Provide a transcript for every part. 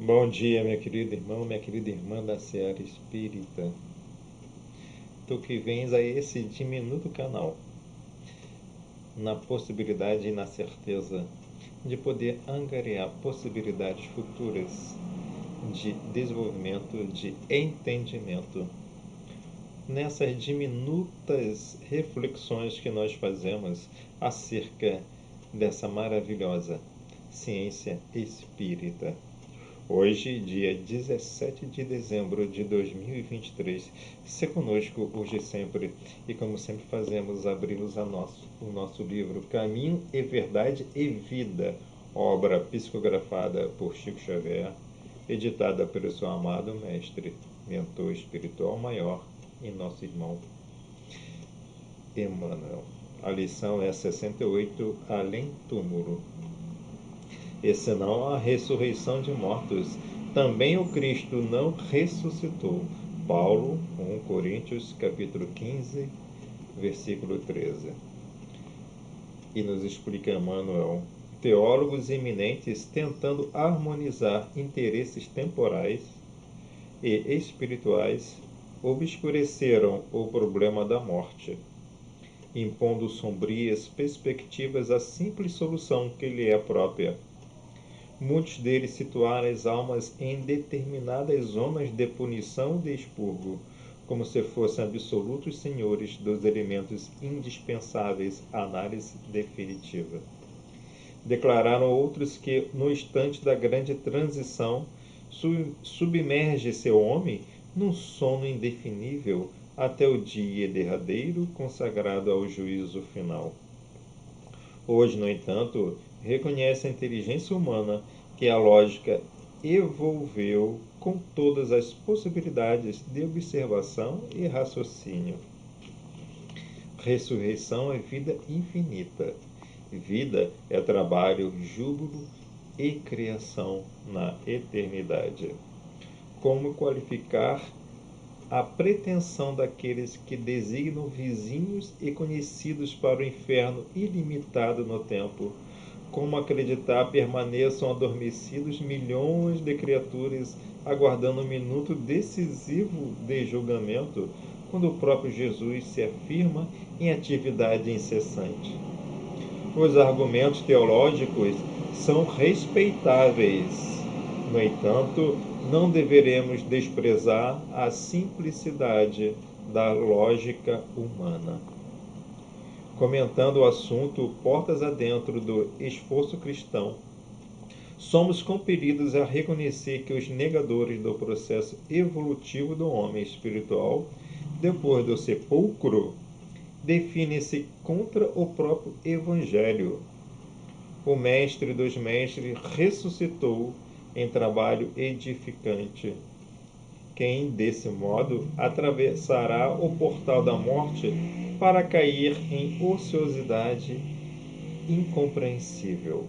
Bom dia, meu querido irmão, minha querida irmã da Seara Espírita. Tu que vens a esse diminuto canal, na possibilidade e na certeza de poder angariar possibilidades futuras de desenvolvimento, de entendimento. Nessas diminutas reflexões que nós fazemos acerca dessa maravilhosa ciência espírita. Hoje, dia 17 de dezembro de 2023, se conosco hoje e sempre, e como sempre fazemos, abrimos o nosso livro Caminho e Verdade e Vida, obra psicografada por Chico Xavier, editada pelo seu amado mestre, mentor espiritual maior e nosso irmão Emmanuel. A lição é 68, Além Túmulo. E senão a ressurreição de mortos, também o Cristo não ressuscitou. Paulo, 1 Coríntios, capítulo 15, versículo 13. E nos explica Emmanuel, teólogos eminentes tentando harmonizar interesses temporais e espirituais obscureceram o problema da morte, impondo sombrias perspectivas à simples solução que lhe é própria. Muitos deles situaram as almas em determinadas zonas de punição e de expurgo, como se fossem absolutos senhores dos elementos indispensáveis à análise definitiva. Declararam outros que, no instante da grande transição, submerge seu homem num sono indefinível até o dia derradeiro consagrado ao juízo final. Hoje, no entanto, reconhece a inteligência humana que a lógica evolveu com todas as possibilidades de observação e raciocínio. Ressurreição é vida infinita. Vida é trabalho, júbilo e criação na eternidade. Como qualificar a pretensão daqueles que designam vizinhos e conhecidos para o inferno ilimitado no tempo? Como acreditar permaneçam adormecidos milhões de criaturas aguardando um minuto decisivo de julgamento, quando o próprio Jesus se afirma em atividade incessante? Os argumentos teológicos são respeitáveis. No entanto, não deveremos desprezar a simplicidade da lógica humana. Comentando o assunto portas adentro do esforço cristão, somos compelidos a reconhecer que os negadores do processo evolutivo do homem espiritual, depois do sepulcro, definem-se contra o próprio Evangelho. O Mestre dos Mestres ressuscitou em trabalho edificante. Quem, desse modo, atravessará o portal da morte para cair em ociosidade incompreensível?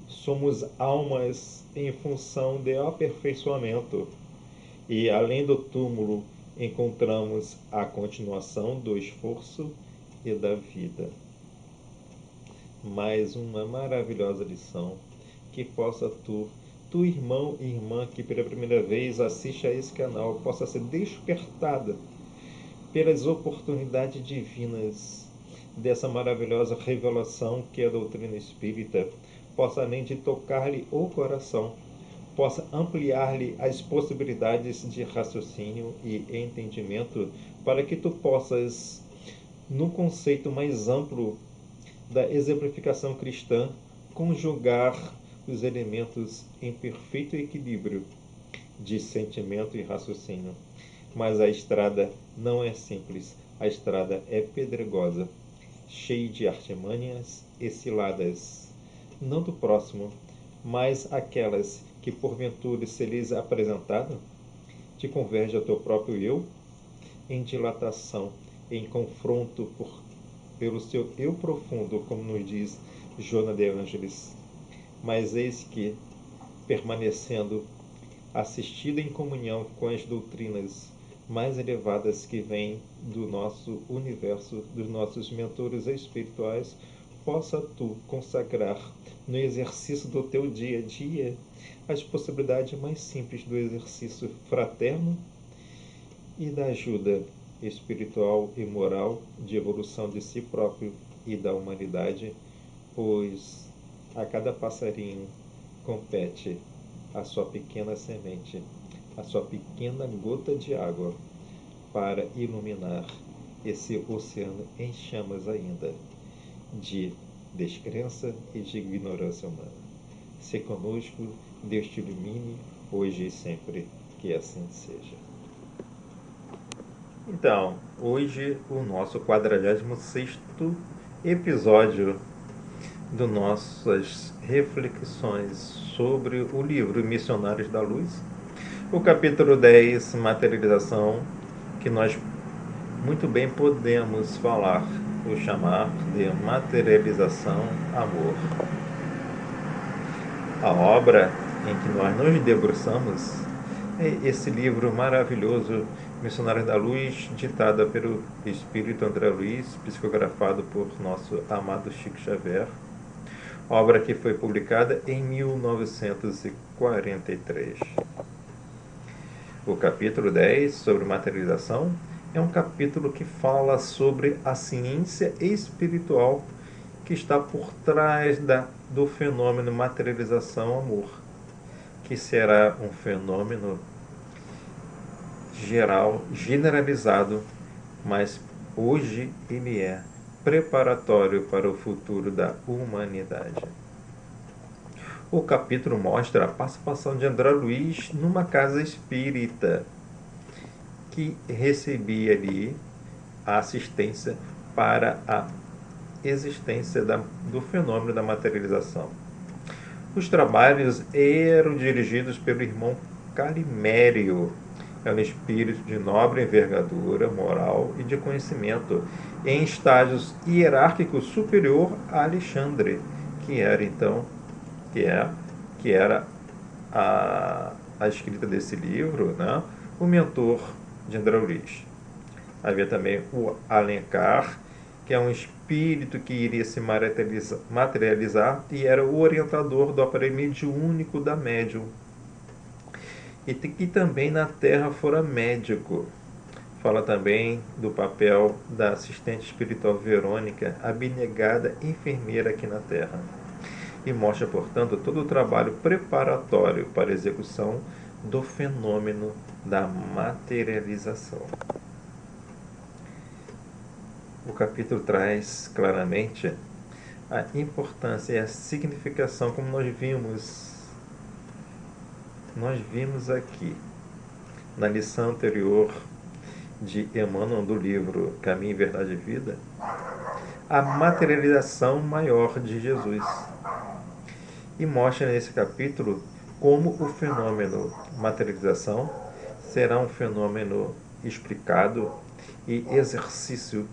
Somos almas em função de aperfeiçoamento, e, além do túmulo, encontramos a continuação do esforço e da vida. Mais uma maravilhosa lição que possa tu irmão e irmã que pela primeira vez assiste a esse canal, possa ser despertada pelas oportunidades divinas dessa maravilhosa revelação que é a doutrina espírita, possa além de tocar-lhe o coração, possa ampliar-lhe as possibilidades de raciocínio e entendimento, para que tu possas, no conceito mais amplo da exemplificação cristã, conjugar os elementos em perfeito equilíbrio de sentimento e raciocínio. Mas a estrada não é simples, a estrada é pedregosa, cheia de artimanhas e ciladas, não do próximo, mas aquelas que porventura se lhes apresentado, te converge ao teu próprio eu, em dilatação, em confronto pelo seu eu profundo, como nos diz Joana de Ângeles. Mas eis que, permanecendo assistido em comunhão com as doutrinas mais elevadas que vêm do nosso universo, dos nossos mentores espirituais, possa tu consagrar no exercício do teu dia a dia as possibilidades mais simples do exercício fraterno e da ajuda espiritual e moral de evolução de si próprio e da humanidade, pois a cada passarinho compete a sua pequena semente, a sua pequena gota de água para iluminar esse oceano em chamas ainda de descrença e de ignorância humana. Se conosco, Deus te ilumine, hoje e sempre, que assim seja. Então, hoje o nosso 46º episódio das nossas reflexões sobre o livro Missionários da Luz, o capítulo 10, Materialização, que nós muito bem podemos falar ou chamar de Materialização Amor. A obra em que nós nos debruçamos é esse livro maravilhoso, Missionários da Luz, ditada pelo Espírito André Luiz, psicografado por nosso amado Chico Xavier, obra que foi publicada em 1943. O capítulo 10, sobre materialização, é um capítulo que fala sobre a ciência espiritual que está por trás do fenômeno materialização-amor, que será um fenômeno geral, generalizado, mas hoje ele é preparatório para o futuro da humanidade. O capítulo mostra a participação de André Luiz numa casa espírita, que recebia ali a assistência para a existência do fenômeno da materialização. Os trabalhos eram dirigidos pelo irmão Calimério, é um espírito de nobre envergadura moral e de conhecimento, em estágios hierárquicos superior a Alexandre, que era a escrita desse livro, né? O mentor de André Luiz. Havia também o Alencar, que é um espírito que iria se materializar e era o orientador do aparelho mediúnico da médium. E que também na Terra fora médico. Fala também do papel da assistente espiritual Verônica, abnegada enfermeira aqui na Terra. E mostra, portanto, todo o trabalho preparatório para a execução do fenômeno da materialização. O capítulo traz claramente a importância e a significação, como nós vimos aqui na lição anterior de Emmanuel do livro Caminho, Verdade e Vida, a materialização maior de Jesus. E mostra nesse capítulo como o fenômeno materialização será um fenômeno explicado e exercício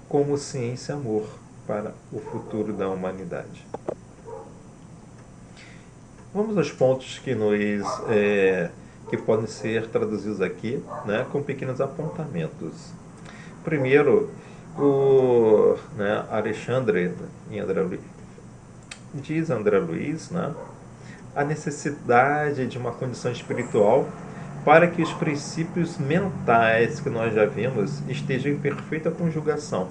como ciência amor para o futuro da humanidade. Vamos aos pontos que que podem ser traduzidos aqui, né, com pequenos apontamentos. Primeiro, Alexandre em André Luiz, diz André Luiz, né, a necessidade de uma condição espiritual para que os princípios mentais que nós já vimos estejam em perfeita conjugação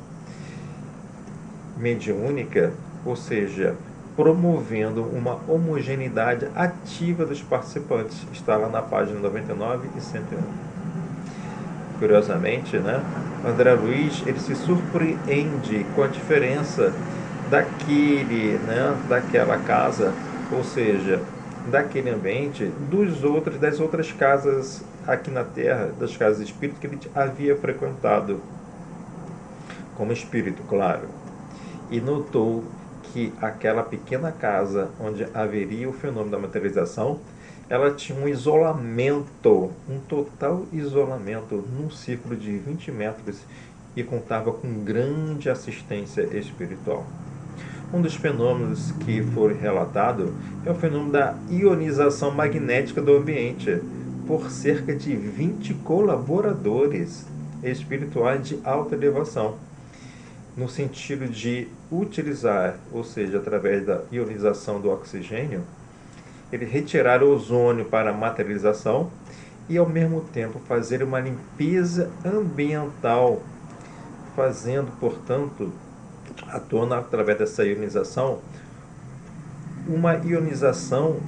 mediúnica, ou seja, promovendo uma homogeneidade ativa dos participantes. Está lá na página 99 e 101. Curiosamente, né, André Luiz ele se surpreende com a diferença daquela casa, ou seja, daquele ambiente, das outras casas aqui na Terra, das casas espíritas que ele havia frequentado, como espírito, claro. E notou que aquela pequena casa onde haveria o fenômeno da materialização, ela tinha um isolamento, um total isolamento, num círculo de 20 metros e contava com grande assistência espiritual. Um dos fenômenos que foi relatado é o fenômeno da ionização magnética do ambiente por cerca de 20 colaboradores espirituais de alta elevação. no sentido de utilizar, ou seja, através da ionização do oxigênio, ele retirar o ozônio para a materialização e, ao mesmo tempo, fazer uma limpeza ambiental, fazendo, portanto, atuando através dessa ionização, uma ionização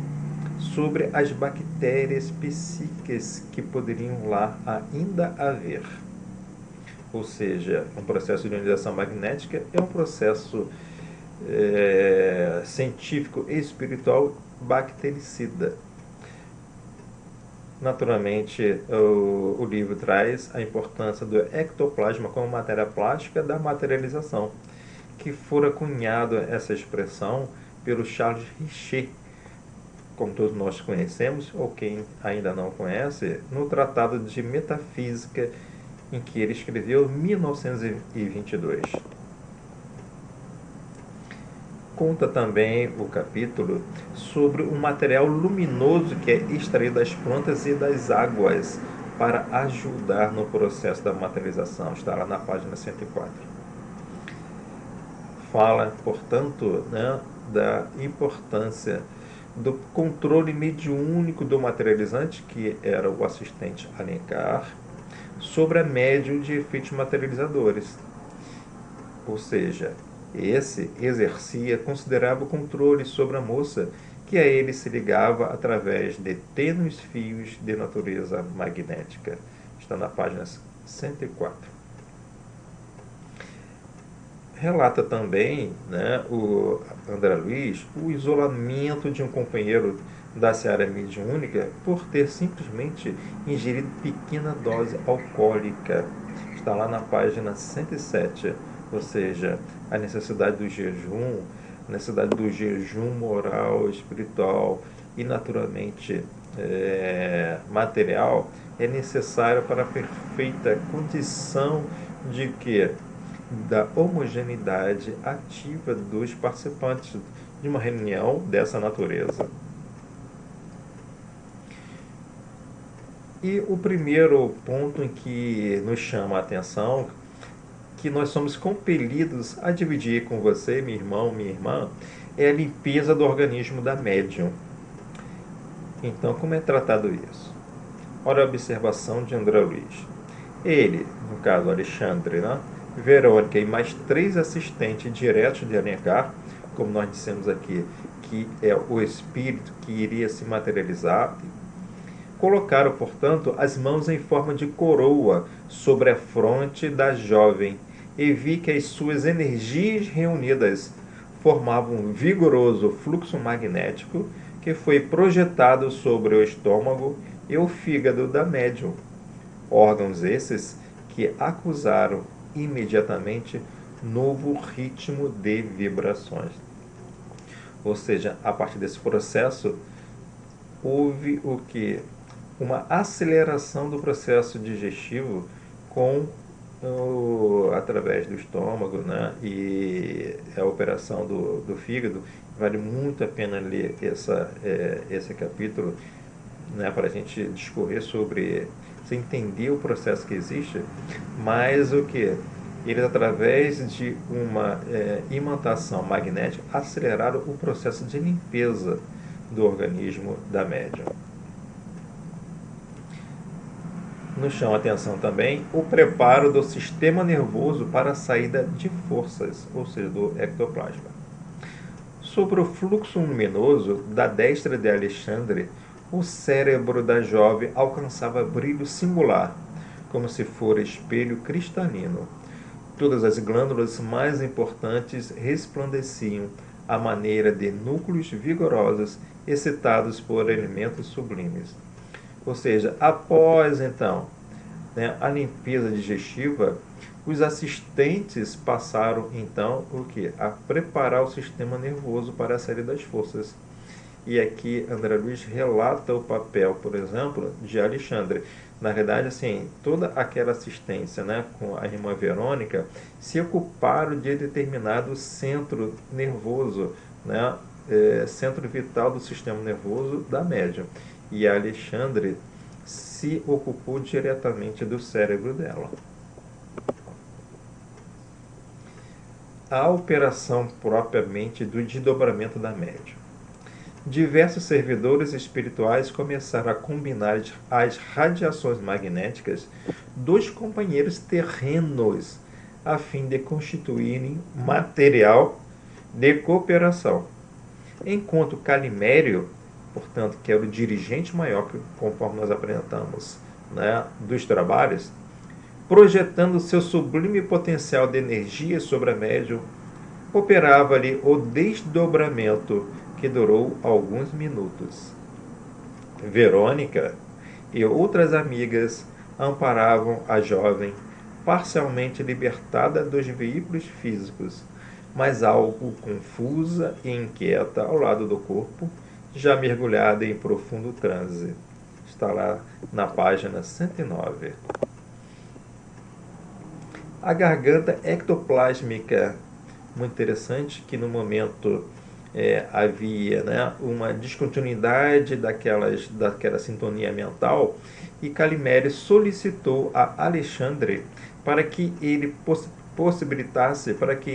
sobre as bactérias psíquicas que poderiam lá ainda haver. Ou seja, um processo de ionização magnética é um processo científico e espiritual bactericida. Naturalmente, o livro traz a importância do ectoplasma como matéria plástica da materialização, que fora cunhado essa expressão pelo Charles Richer, como todos nós conhecemos, ou quem ainda não conhece, no Tratado de Metafísica, em que ele escreveu em 1922. Conta também o capítulo sobre um material luminoso que é extraído das plantas e das águas para ajudar no processo da materialização. Está lá na página 104. Fala, portanto, da importância do controle mediúnico do materializante, que era o assistente Alencar, sobre a médium de efeitos materializadores. Ou seja, esse exercia considerável controle sobre a moça, que a ele se ligava através de tênues fios de natureza magnética. Está na página 104. Relata também, o André Luiz, o isolamento de um companheiro da seara mediúnica por ter simplesmente ingerido pequena dose alcoólica. Está lá na página 107. Ou seja, a necessidade do jejum, moral, espiritual e naturalmente material é necessária para a perfeita condição de que? Da homogeneidade ativa dos participantes de uma reunião dessa natureza. E o primeiro ponto em que nos chama a atenção, que nós somos compelidos a dividir com você, meu irmão, minha irmã, é a limpeza do organismo da médium. Então, como é tratado isso? Olha a observação de André Luiz. Ele, no caso Alexandre, Verônica e mais 3 assistentes diretos de Alencar, como nós dissemos aqui, que é o espírito que iria se materializar, colocaram, portanto, as mãos em forma de coroa sobre a fronte da jovem e vi que as suas energias reunidas formavam um vigoroso fluxo magnético que foi projetado sobre o estômago e o fígado da médium. Órgãos esses que acusaram imediatamente novo ritmo de vibrações. Ou seja, a partir desse processo, houve o que? Uma aceleração do processo digestivo através do estômago, e a operação do fígado. Vale muito a pena ler esse capítulo, para a gente discorrer sobre, você entender o processo que existe, mas o que? Eles, através de uma imantação magnética, aceleraram o processo de limpeza do organismo da médium. Nos chama a atenção também o preparo do sistema nervoso para a saída de forças, ou seja, do ectoplasma. Sobre o fluxo luminoso da destra de Alexandre, o cérebro da jovem alcançava brilho singular, como se fora espelho cristalino. Todas as glândulas mais importantes resplandeciam à maneira de núcleos vigorosos excitados por elementos sublimes. Ou seja, após então a limpeza digestiva, os assistentes passaram então a preparar o sistema nervoso para a saída das forças. E aqui André Luiz relata o papel, por exemplo, de Alexandre. Na verdade, assim, toda aquela assistência, com a irmã Verônica, se ocuparam de determinado centro nervoso, centro vital do sistema nervoso da médium. E Alexandre se ocupou diretamente do cérebro dela. a operação propriamente do desdobramento da médium. Diversos servidores espirituais começaram a combinar as radiações magnéticas dos companheiros terrenos a fim de constituírem material de cooperação. Enquanto Calimério, portanto, que era o dirigente maior, conforme nós apresentamos, né, dos trabalhos, projetando seu sublime potencial de energia sobre a médium, operava ali o desdobramento que durou alguns minutos. Verônica e outras amigas amparavam a jovem, parcialmente libertada dos veículos físicos, mas algo confusa e inquieta ao lado do corpo, já mergulhada em profundo transe. Está lá na página 109. A garganta ectoplásmica, muito interessante, que no momento havia, né, uma descontinuidade daquela sintonia mental, e Calimério solicitou a Alexandre para que ele possibilitasse, para que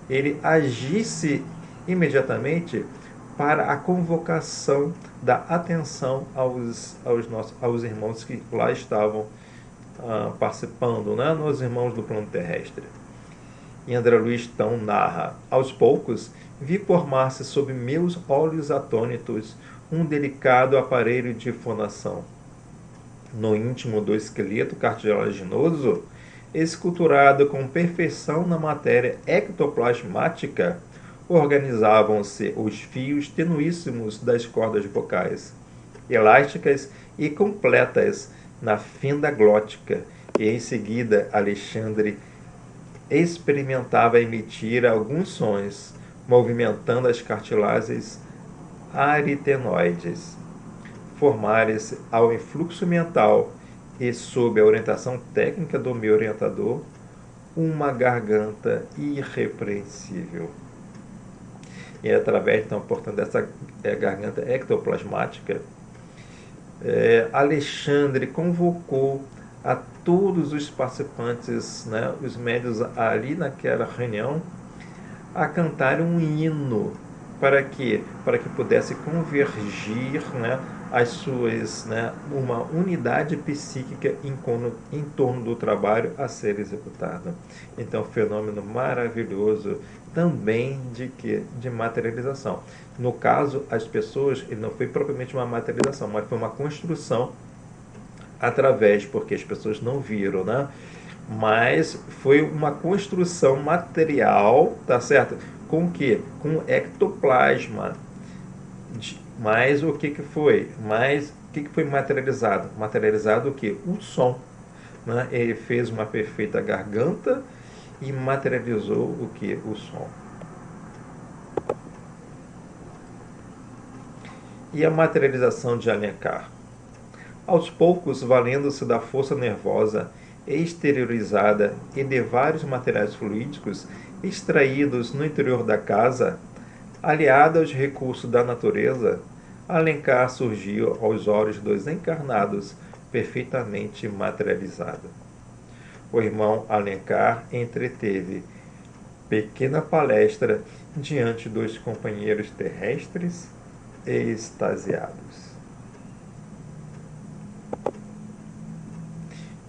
ele agisse imediatamente para a convocação da atenção aos irmãos que lá estavam participando, né, nos irmãos do plano terrestre. E André Luiz então narra: aos poucos, vi formar-se sob meus olhos atônitos um delicado aparelho de fonação. No íntimo do esqueleto cartilaginoso, esculturado com perfeição na matéria ectoplasmática, organizavam-se os fios tenuíssimos das cordas vocais, elásticas e completas na fenda glótica, e em seguida Alexandre experimentava emitir alguns sons, movimentando as cartilagens aritenoides, formarem-se ao influxo mental e, sob a orientação técnica do meu orientador, uma garganta irrepreensível. E através, então, portanto, dessa garganta ectoplasmática, Alexandre convocou a todos os participantes, né, os médiuns ali naquela reunião, a cantar um hino para que pudesse convergir, né, as suas, né, uma unidade psíquica em torno do trabalho a ser executado. Então, fenômeno maravilhoso também de materialização. No caso, as pessoas, ele não foi propriamente uma materialização, mas foi uma construção porque as pessoas não viram, né? Mas foi uma construção material, tá certo? Com o quê? Com ectoplasma. Mas o que foi? Mas o que foi materializado? Materializado o quê? O som. Né? Ele fez uma perfeita garganta e materializou o que? O som. E a materialização de Alencar? Aos poucos, valendo-se da força nervosa exteriorizada e de vários materiais fluídicos extraídos no interior da casa, aliada aos recursos da natureza, Alencar surgiu aos olhos dos encarnados perfeitamente materializado. O irmão Alencar entreteve pequena palestra diante dos companheiros terrestres extasiados.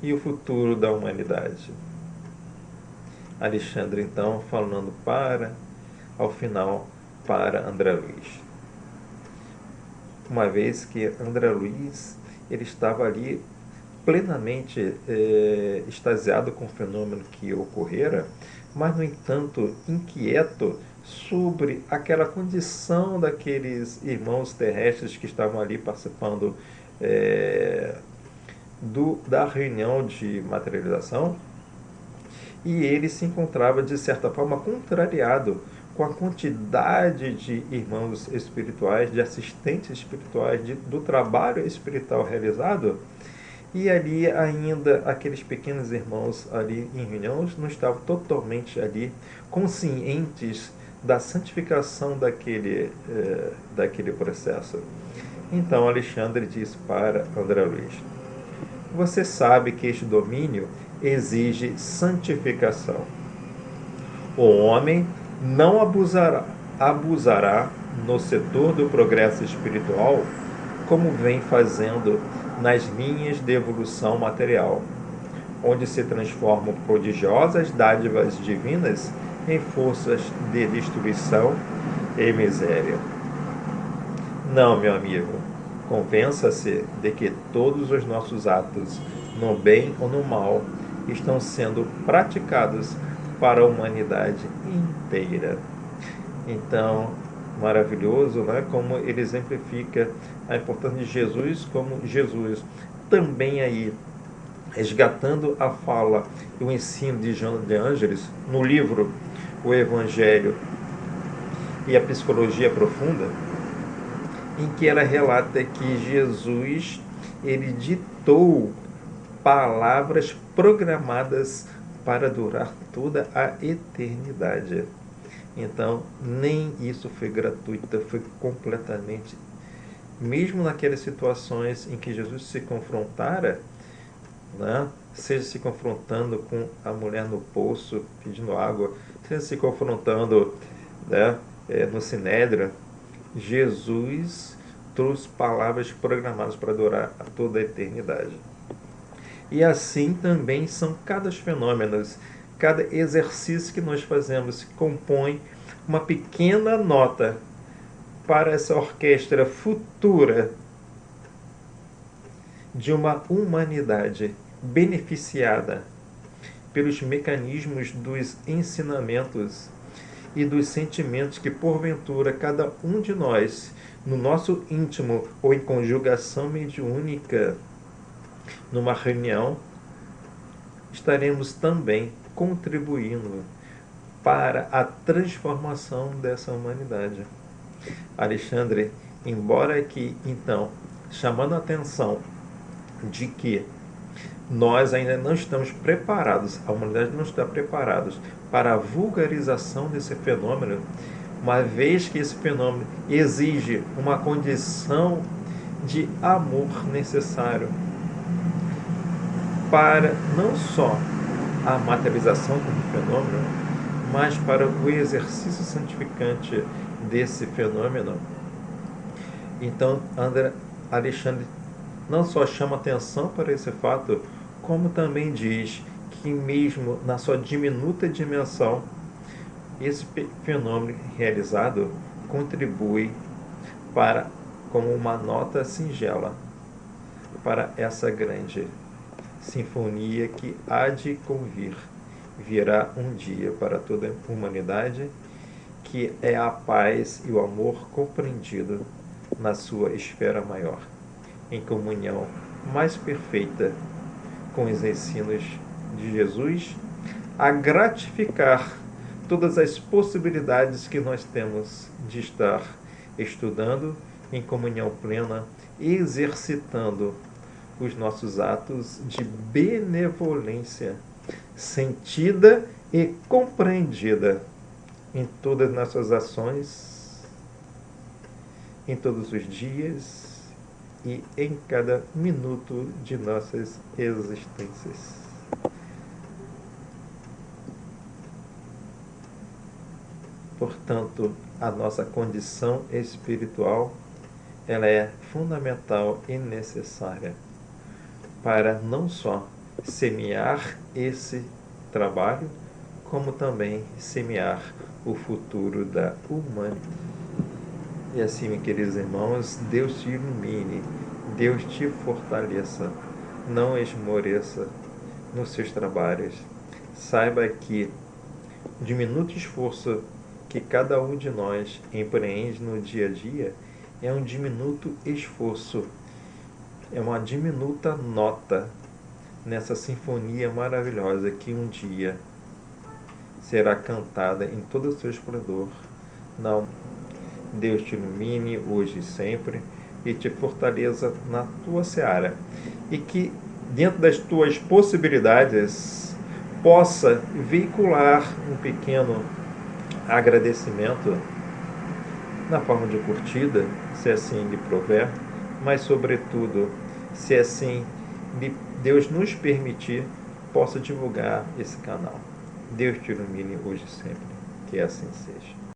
E o futuro da humanidade? Alexandre, então, falando ao final, para André Luiz. Uma vez que André Luiz, ele estava ali plenamente extasiado com o fenômeno que ocorrera, mas, no entanto, inquieto sobre aquela condição daqueles irmãos terrestres que estavam ali participando da reunião de materialização, e ele se encontrava, de certa forma, contrariado com a quantidade de irmãos espirituais, de assistentes espirituais, do trabalho espiritual realizado, e ali ainda aqueles pequenos irmãos ali em reunião não estavam totalmente ali conscientes da santificação daquele processo. Então Alexandre disse para André Luiz: você sabe que este domínio exige santificação. O homem não abusará no setor do progresso espiritual como vem fazendo nas linhas de evolução material, onde se transformam prodigiosas dádivas divinas em forças de destruição e miséria. Não, meu amigo, convença-se de que todos os nossos atos, no bem ou no mal, estão sendo praticados para a humanidade inteira. Então, maravilhoso, né? Como ele exemplifica a importância de Jesus, como Jesus também aí resgatando a fala e o ensino de Joana de Ângeles no livro O Evangelho e a Psicologia Profunda, em que ela relata que Jesus ele ditou palavras programadas para durar toda a eternidade. Então, nem isso foi gratuito, foi completamente, mesmo naquelas situações em que Jesus se confrontara, né? Seja se confrontando com a mulher no poço pedindo água, seja se confrontando, né, no Sinédrio, Jesus trouxe palavras programadas para durar toda a eternidade. E assim também são cada fenômeno, cada exercício que nós fazemos compõe uma pequena nota para essa orquestra futura de uma humanidade beneficiada pelos mecanismos dos ensinamentos e dos sentimentos que, porventura, cada um de nós, no nosso íntimo ou em conjugação mediúnica, numa reunião, estaremos também contribuindo para a transformação dessa humanidade. Alexandre, embora aqui, então, chamando a atenção de que nós ainda não estamos preparados, a humanidade não está preparada para a vulgarização desse fenômeno, uma vez que esse fenômeno exige uma condição de amor necessário para não só a materialização como fenômeno, mas para o exercício santificante desse fenômeno. Então, Alexandre não só chama atenção para esse fato, como também diz que mesmo na sua diminuta dimensão, esse fenômeno realizado contribui para, como uma nota singela, para essa grande sinfonia que há de convir. Virá um dia para toda a humanidade, que é a paz e o amor compreendido na sua esfera maior, em comunhão mais perfeita com os ensinos de Jesus, a gratificar todas as possibilidades que nós temos de estar estudando em comunhão plena, exercitando os nossos atos de benevolência sentida e compreendida em todas as nossas ações, em todos os dias e em cada minuto de nossas existências. Portanto, a nossa condição espiritual ela é fundamental e necessária para não só semear esse trabalho, como também semear o futuro da humanidade. E assim, meus queridos irmãos, Deus te ilumine, Deus te fortaleça, não esmoreça nos seus trabalhos. Saiba que o diminuto esforço que cada um de nós empreende no dia a dia é um diminuto esforço, é uma diminuta nota nessa sinfonia maravilhosa que um dia será cantada em todo o seu esplendor. Não, Deus te ilumine hoje e sempre e te fortaleça na tua seara, e que dentro das tuas possibilidades possa veicular um pequeno agradecimento na forma de curtida, se assim lhe prover, mas sobretudo, se assim Deus nos permitir, possa divulgar esse canal. Deus te ilumine hoje e sempre. Que assim seja.